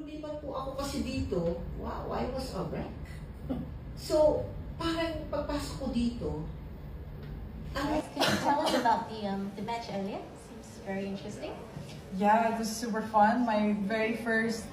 lumipat po ako kasi dito, wow, I was a wreck. So, parang pagpasok ko dito, Can you tell us about the match earlier? Seems very interesting. Yeah, it was super fun. My very first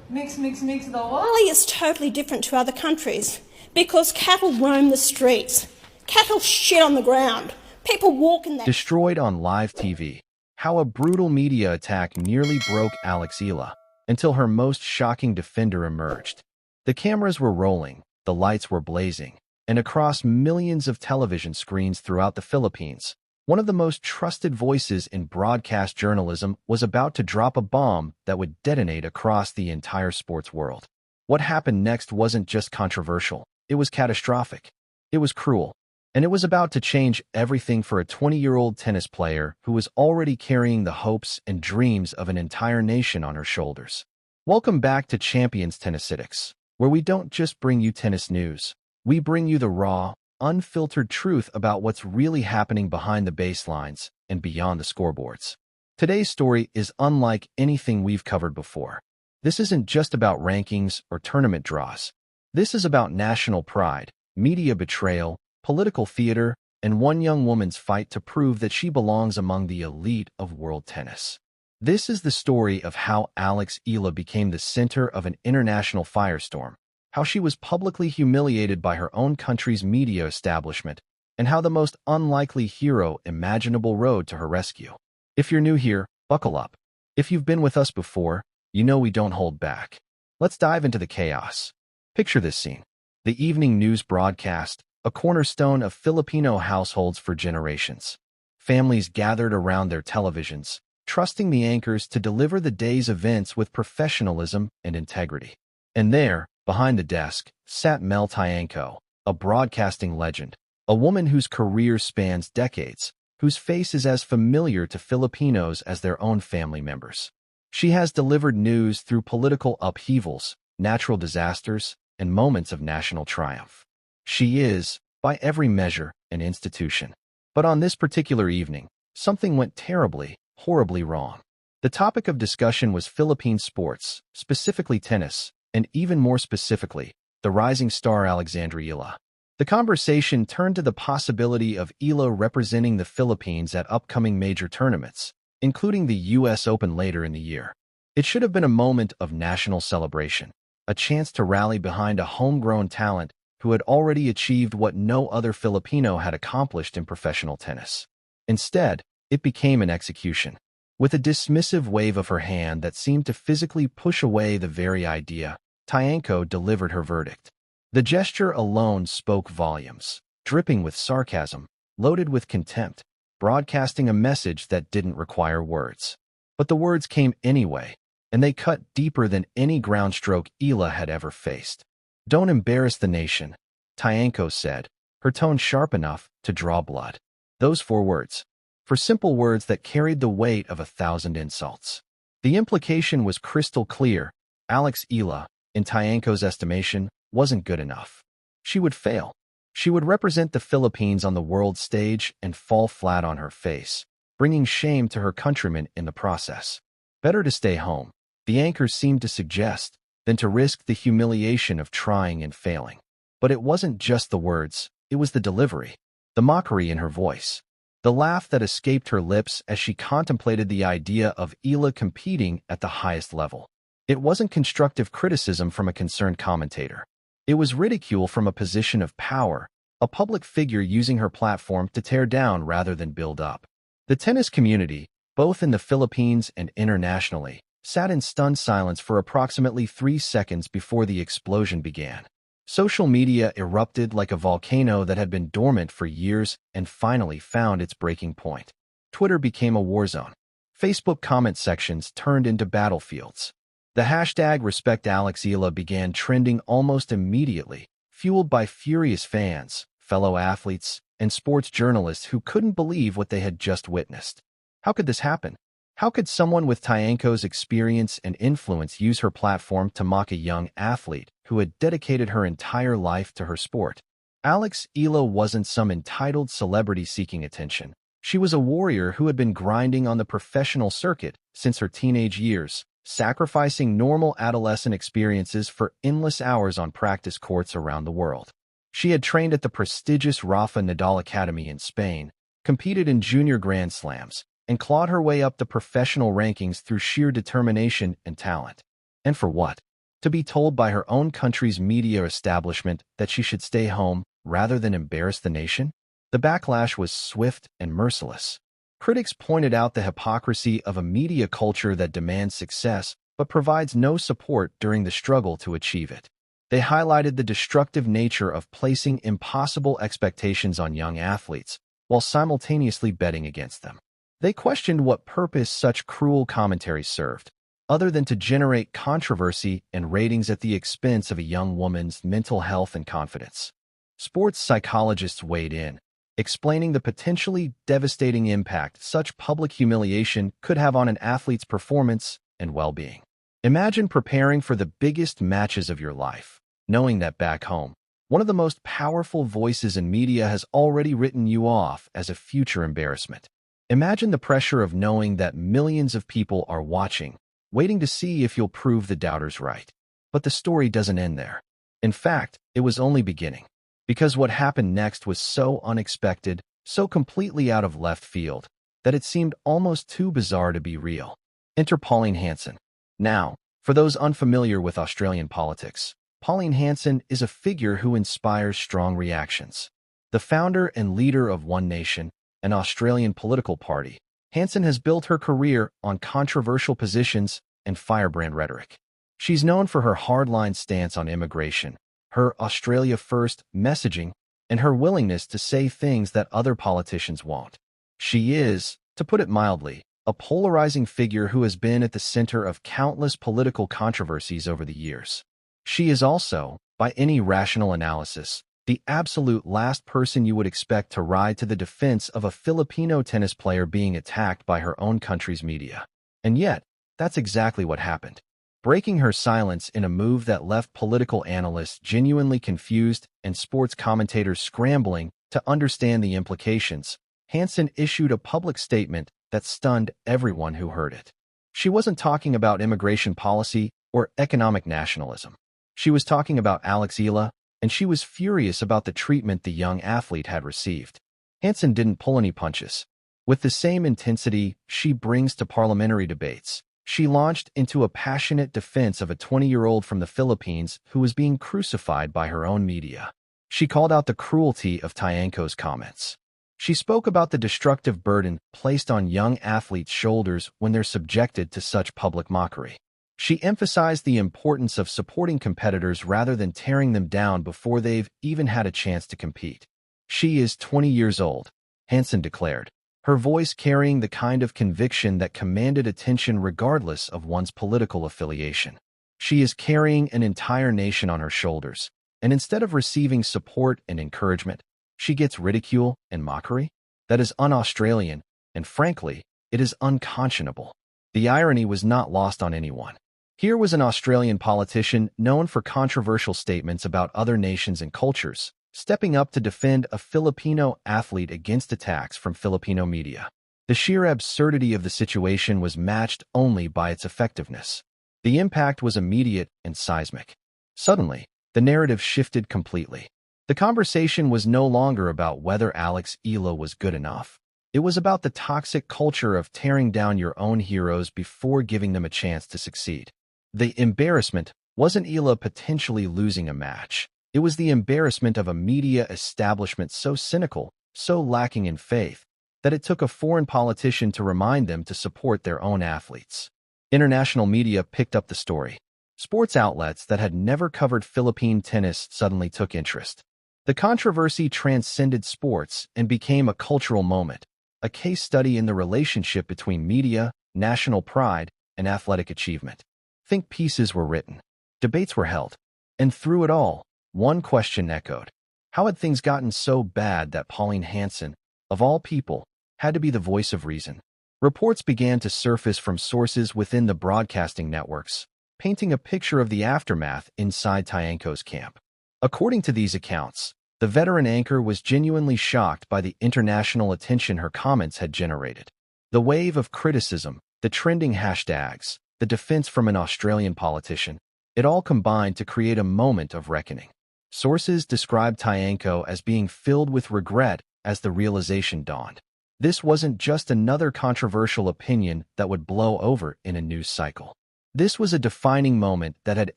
mix double. Bali is totally different to other countries because cattle roam the streets. Cattle shit on the ground. People walk in that. Destroyed on live TV. How a brutal media attack nearly broke Eala until her most shocking defender emerged. The cameras were rolling, the lights were blazing, and across millions of television screens throughout the Philippines, one of the most trusted voices in broadcast journalism was about to drop a bomb that would detonate across the entire sports world. What happened next wasn't just controversial, it was catastrophic. It was cruel. And it was about to change everything for a 20-year-old tennis player who was already carrying the hopes and dreams of an entire nation on her shoulders. Welcome back to Champions Tennisistics, where we don't just bring you tennis news. We bring you the raw, unfiltered truth about what's really happening behind the baselines and beyond the scoreboards. Today's story is unlike anything we've covered before. This isn't just about rankings or tournament draws. This is about national pride, media betrayal, political theater, and one young woman's fight to prove that she belongs among the elite of world tennis. This is the story of how Eala became the center of an international firestorm, how she was publicly humiliated by her own country's media establishment, and how the most unlikely hero imaginable rode to her rescue. If you're new here, buckle up. If you've been with us before, you know we don't hold back. Let's dive into the chaos. Picture this scene. The evening news broadcast, a cornerstone of Filipino households for generations. Families gathered around their televisions, trusting the anchors to deliver the day's events with professionalism and integrity. And there, behind the desk, sat Mel Tiangco, a broadcasting legend, a woman whose career spans decades, whose face is as familiar to Filipinos as their own family members. She has delivered news through political upheavals, natural disasters, and moments of national triumph. She is, by every measure, an institution. But on this particular evening, something went terribly, horribly wrong. The topic of discussion was Philippine sports, specifically tennis, and even more specifically, the rising star Eala. The conversation turned to the possibility of Eala representing the Philippines at upcoming major tournaments, including the U.S. Open later in the year. It should have been a moment of national celebration, a chance to rally behind a homegrown talent who had already achieved what no other Filipino had accomplished in professional tennis. Instead, it became an execution. With a dismissive wave of her hand that seemed to physically push away the very idea, Tiangco delivered her verdict. The gesture alone spoke volumes, dripping with sarcasm, loaded with contempt, broadcasting a message that didn't require words. But the words came anyway, and they cut deeper than any groundstroke Eala had ever faced. "Don't embarrass the nation," Tiangco said, her tone sharp enough to draw blood. Those 4 words. For simple words that carried the weight of 1,000 insults. The implication was crystal clear. Eala, in Tiangco's estimation, wasn't good enough. She would fail. She would represent the Philippines on the world stage and fall flat on her face, bringing shame to her countrymen in the process. Better to stay home, the anchors seemed to suggest, than to risk the humiliation of trying and failing. But it wasn't just the words, it was the delivery, the mockery in her voice, the laugh that escaped her lips as she contemplated the idea of Eala competing at the highest level. It wasn't constructive criticism from a concerned commentator. It was ridicule from a position of power, a public figure using her platform to tear down rather than build up. The tennis community, both in the Philippines and internationally, sat in stunned silence for approximately 3 seconds before the explosion began. Social media erupted like a volcano that had been dormant for years and finally found its breaking point. Twitter became a war zone. Facebook comment sections turned into battlefields. The hashtag #RespectAlexEala began trending almost immediately, fueled by furious fans, fellow athletes, and sports journalists who couldn't believe what they had just witnessed. How could this happen? How could someone with Tiangco's experience and influence use her platform to mock a young athlete who had dedicated her entire life to her sport? Eala wasn't some entitled celebrity seeking attention. She was a warrior who had been grinding on the professional circuit since her teenage years, sacrificing normal adolescent experiences for endless hours on practice courts around the world. She had trained at the prestigious Rafa Nadal Academy in Spain, competed in junior Grand Slams, and clawed her way up the professional rankings through sheer determination and talent. And for what? To be told by her own country's media establishment that she should stay home rather than embarrass the nation? The backlash was swift and merciless. Critics pointed out the hypocrisy of a media culture that demands success but provides no support during the struggle to achieve it. They highlighted the destructive nature of placing impossible expectations on young athletes while simultaneously betting against them. They questioned what purpose such cruel commentary served, other than to generate controversy and ratings at the expense of a young woman's mental health and confidence. Sports psychologists weighed in, explaining the potentially devastating impact such public humiliation could have on an athlete's performance and well-being. Imagine preparing for the biggest matches of your life, knowing that back home, one of the most powerful voices in media has already written you off as a future embarrassment. Imagine the pressure of knowing that millions of people are watching, waiting to see if you'll prove the doubters right. But the story doesn't end there. In fact, it was only beginning. Because what happened next was so unexpected, so completely out of left field, that it seemed almost too bizarre to be real. Enter Pauline Hanson. Now, for those unfamiliar with Australian politics, Pauline Hanson is a figure who inspires strong reactions. The founder and leader of One Nation, an Australian political party, Hanson has built her career on controversial positions and firebrand rhetoric. She's known for her hardline stance on immigration, her Australia First messaging, and her willingness to say things that other politicians won't. She is, to put it mildly, a polarizing figure who has been at the center of countless political controversies over the years. She is also, by any rational analysis, the absolute last person you would expect to ride to the defense of a Filipino tennis player being attacked by her own country's media. And yet, that's exactly what happened. Breaking her silence in a move that left political analysts genuinely confused and sports commentators scrambling to understand the implications, Hanson issued a public statement that stunned everyone who heard it. She wasn't talking about immigration policy or economic nationalism. She was talking about Eala, and she was furious about the treatment the young athlete had received. Hanson didn't pull any punches. With the same intensity she brings to parliamentary debates, she launched into a passionate defense of a 20-year-old from the Philippines who was being crucified by her own media. She called out the cruelty of Tiangco's comments. She spoke about the destructive burden placed on young athletes' shoulders when they're subjected to such public mockery. She emphasized the importance of supporting competitors rather than tearing them down before they've even had a chance to compete. She is 20 years old, Hanson declared, her voice carrying the kind of conviction that commanded attention regardless of one's political affiliation. She is carrying an entire nation on her shoulders, and instead of receiving support and encouragement, she gets ridicule and mockery? That is un-Australian, and frankly, it is unconscionable. The irony was not lost on anyone. Here was an Australian politician known for controversial statements about other nations and cultures, stepping up to defend a Filipino athlete against attacks from Filipino media. The sheer absurdity of the situation was matched only by its effectiveness. The impact was immediate and seismic. Suddenly, the narrative shifted completely. The conversation was no longer about whether Eala was good enough. It was about the toxic culture of tearing down your own heroes before giving them a chance to succeed. The embarrassment wasn't Eala potentially losing a match. It was the embarrassment of a media establishment so cynical, so lacking in faith, that it took a foreign politician to remind them to support their own athletes. International media picked up the story. Sports outlets that had never covered Philippine tennis suddenly took interest. The controversy transcended sports and became a cultural moment, a case study in the relationship between media, national pride, and athletic achievement. Think pieces were written, debates were held, and through it all, one question echoed. How had things gotten so bad that Pauline Hanson, of all people, had to be the voice of reason? Reports began to surface from sources within the broadcasting networks, painting a picture of the aftermath inside Tiangco's camp. According to these accounts, the veteran anchor was genuinely shocked by the international attention her comments had generated. The wave of criticism, the trending hashtags, the defense from an Australian politician, it all combined to create a moment of reckoning. Sources described Tyanko as being filled with regret as the realization dawned. This wasn't just another controversial opinion that would blow over in a news cycle. This was a defining moment that had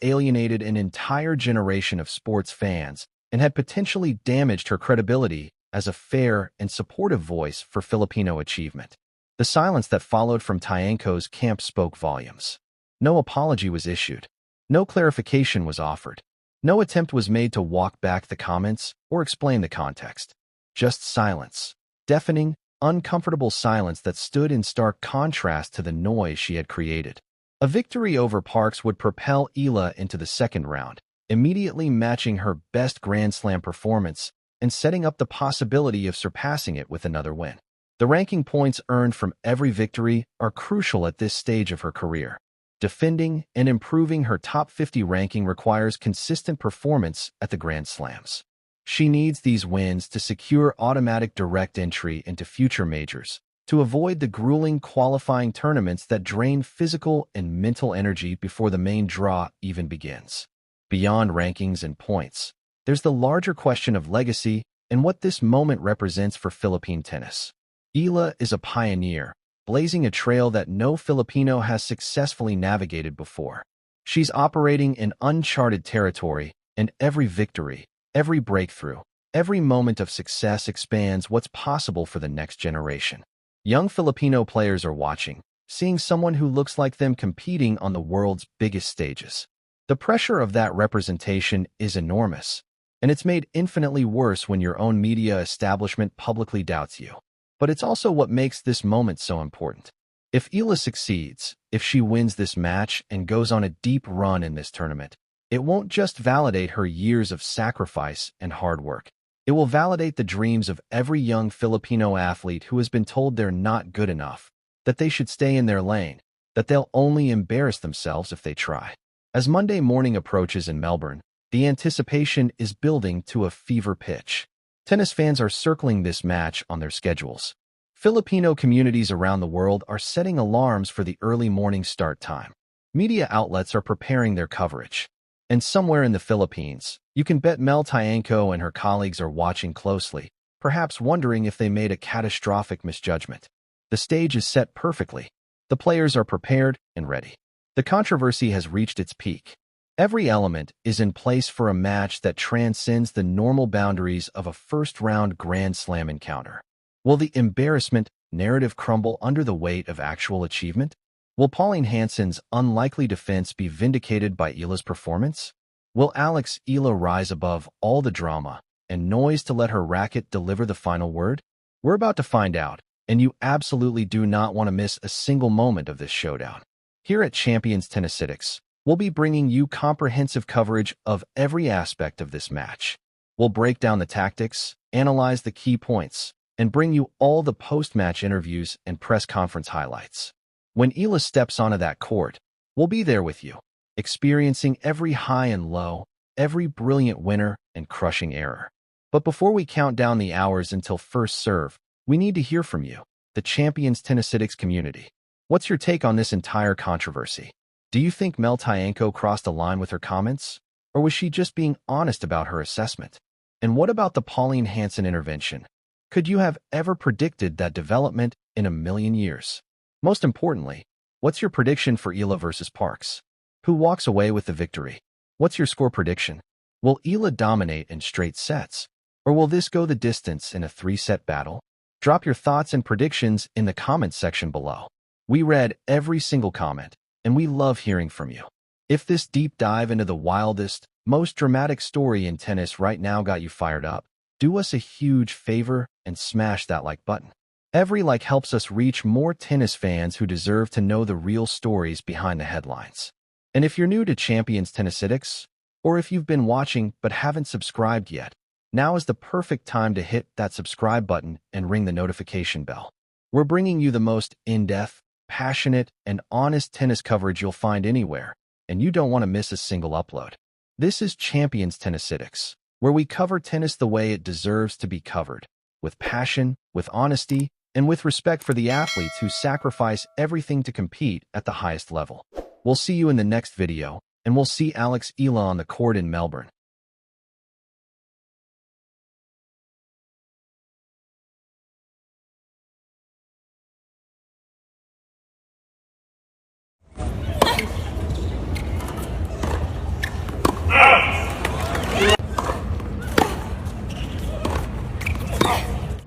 alienated an entire generation of sports fans and had potentially damaged her credibility as a fair and supportive voice for Filipino achievement. The silence that followed from Tyanko's camp spoke volumes. No apology was issued. No clarification was offered. No attempt was made to walk back the comments or explain the context. Just silence. Deafening, uncomfortable silence that stood in stark contrast to the noise she had created. A victory over Parks would propel Eala into the second round, immediately matching her best Grand Slam performance and setting up the possibility of surpassing it with another win. The ranking points earned from every victory are crucial at this stage of her career. Defending and improving her top 50 ranking requires consistent performance at the Grand Slams. She needs these wins to secure automatic direct entry into future majors, to avoid the grueling qualifying tournaments that drain physical and mental energy before the main draw even begins. Beyond rankings and points, there's the larger question of legacy and what this moment represents for Philippine tennis. Eala is a pioneer, blazing a trail that no Filipino has successfully navigated before. She's operating in uncharted territory, and every victory, every breakthrough, every moment of success expands what's possible for the next generation. Young Filipino players are watching, seeing someone who looks like them competing on the world's biggest stages. The pressure of that representation is enormous, and it's made infinitely worse when your own media establishment publicly doubts you. But it's also what makes this moment so important. If Eala succeeds, if she wins this match and goes on a deep run in this tournament, it won't just validate her years of sacrifice and hard work. It will validate the dreams of every young Filipino athlete who has been told they're not good enough, that they should stay in their lane, that they'll only embarrass themselves if they try. As Monday morning approaches in Melbourne, the anticipation is building to a fever pitch. Tennis fans are circling this match on their schedules. Filipino communities around the world are setting alarms for the early morning start time. Media outlets are preparing their coverage. And somewhere in the Philippines, you can bet Mel Tyanko and her colleagues are watching closely, perhaps wondering if they made a catastrophic misjudgment. The stage is set perfectly. The players are prepared and ready. The controversy has reached its peak. Every element is in place for a match that transcends the normal boundaries of a first-round Grand Slam encounter. Will the embarrassment narrative crumble under the weight of actual achievement? Will Pauline Hanson's unlikely defense be vindicated by Eala's performance? Will Eala rise above all the drama and noise to let her racket deliver the final word? We're about to find out, and you absolutely do not want to miss a single moment of this showdown. Here at Champions Tennisitics, we'll be bringing you comprehensive coverage of every aspect of this match. We'll break down the tactics, analyze the key points, and bring you all the post-match interviews and press conference highlights. When Eala steps onto that court, we'll be there with you, experiencing every high and low, every brilliant winner and crushing error. But before we count down the hours until first serve, we need to hear from you, the Champions Tennisitics community. What's your take on this entire controversy? Do you think Mel Tyanko crossed a line with her comments? Or was she just being honest about her assessment? And what about the Pauline Hanson intervention? Could you have ever predicted that development in a million years? Most importantly, what's your prediction for Eala versus Parks? Who walks away with the victory? What's your score prediction? Will Eala dominate in straight sets? Or will this go the distance in a 3-set battle? Drop your thoughts and predictions in the comments section below. We read every single comment, and we love hearing from you. If this deep dive into the wildest, most dramatic story in tennis right now got you fired up, do us a huge favor and smash that like button. Every like helps us reach more tennis fans who deserve to know the real stories behind the headlines. And if you're new to Champions Tennisitics, or if you've been watching but haven't subscribed yet, now is the perfect time to hit that subscribe button and ring the notification bell. We're bringing you the most in-depth, passionate, and honest tennis coverage you'll find anywhere, and you don't want to miss a single upload. This is Champions Tennisitics, where we cover tennis the way it deserves to be covered, with passion, with honesty, and with respect for the athletes who sacrifice everything to compete at the highest level. We'll see you in the next video, and we'll see Alex Eala on the court in Melbourne.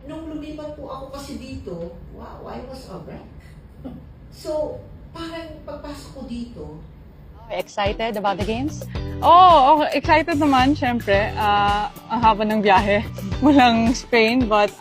Nung lumipat po ako kasi dito, wow, I was a wreck. So, parang pagpasok ko dito, Excited about the games? Oh, okay. Excited naman, syempre. Ang haba ng biyahe. Walang Spain, but